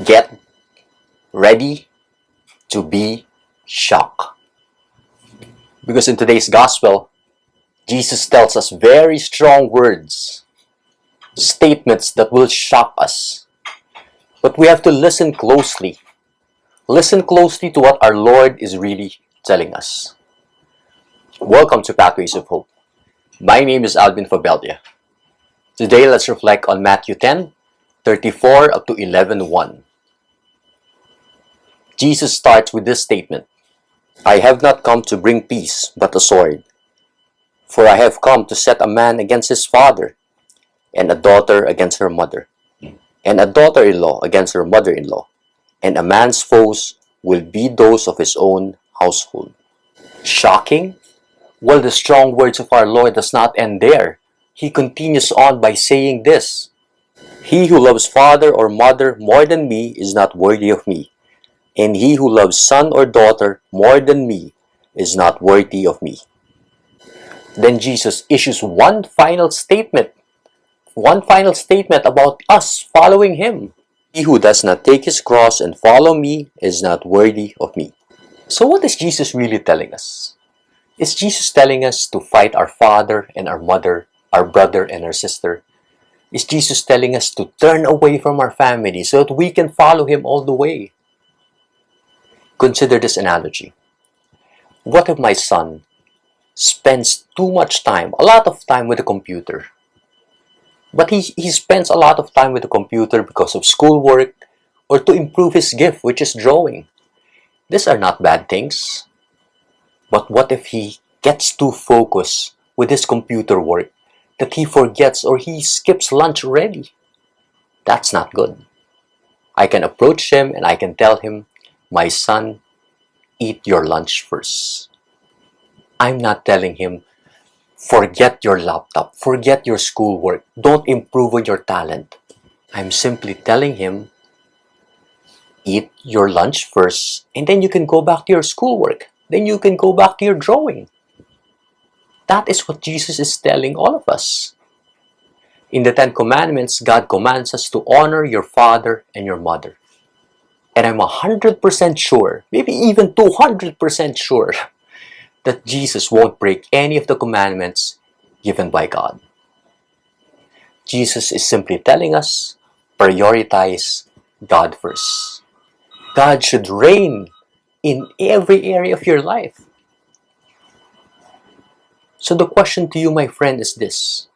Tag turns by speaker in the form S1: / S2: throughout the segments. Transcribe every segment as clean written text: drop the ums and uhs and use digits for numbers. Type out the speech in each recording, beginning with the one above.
S1: Get ready to be shocked. Because in today's gospel, Jesus tells us very strong words, statements that will shock us. But we have to listen closely. Listen closely to what our Lord is really telling us. Welcome to Pathways of Hope. My name is Alvin Fabella. Today, let's reflect on Matthew 10:34 up to 11:1. Jesus starts with this statement, I have not come to bring peace, but a sword. For I have come to set a man against his father, and a daughter against her mother, and a daughter-in-law against her mother-in-law, and a man's foes will be those of his own household. Shocking? Well, the strong words of our Lord does not end there. He continues on by saying this, He who loves father or mother more than me is not worthy of me, and he who loves son or daughter more than me is not worthy of me. Then Jesus issues one final statement about us following Him. He who does not take his cross and follow me is not worthy of me. So what is Jesus really telling us? Is Jesus telling us to fight our father and our mother, our brother and our sister? Is Jesus telling us to turn away from our family so that we can follow Him all the way? Consider this analogy. What if my son spends too much time, a lot of time with the computer? But he spends a lot of time with the computer because of schoolwork or to improve his gift, which is drawing. These are not bad things. But what if he gets too focused with his computer work that he forgets or he skips lunch already? That's not good. I can approach him and I can tell him, my son, eat your lunch first. I'm not telling him, forget your laptop, forget your schoolwork, don't improve on your talent. I'm simply telling him, eat your lunch first, and then you can go back to your schoolwork. Then you can go back to your drawing. That is what Jesus is telling all of us. In the Ten Commandments, God commands us to honor your father and your mother. And I'm 100% sure, maybe even 200% sure, that Jesus won't break any of the commandments given by God. Jesus is simply telling us, prioritize God first. God should reign in every area of your life. So the question to you, my friend, is this.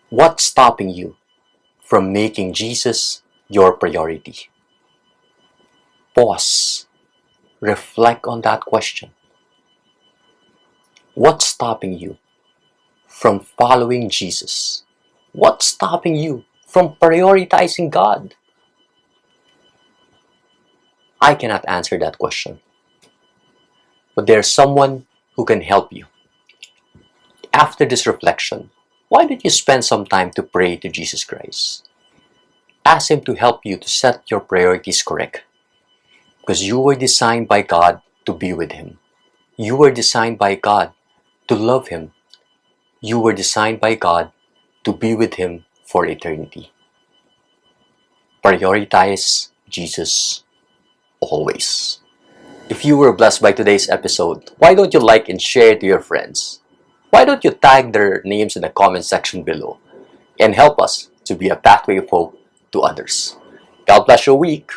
S1: What's stopping you from making Jesus your priority? Pause. Reflect on that question. What's stopping you from following Jesus? What's stopping you from prioritizing God? I cannot answer that question. But there's someone who can help you. After this reflection, why don't you spend some time to pray to Jesus Christ? Ask Him to help you to set your priorities correct. Because you were designed by God to be with Him. You were designed by God to love Him. You were designed by God to be with Him for eternity. Prioritize Jesus always. If you were blessed by today's episode, why don't you like and share it to your friends? Why don't you tag their names in the comment section below and help us to be a pathway of hope to others? God bless your week.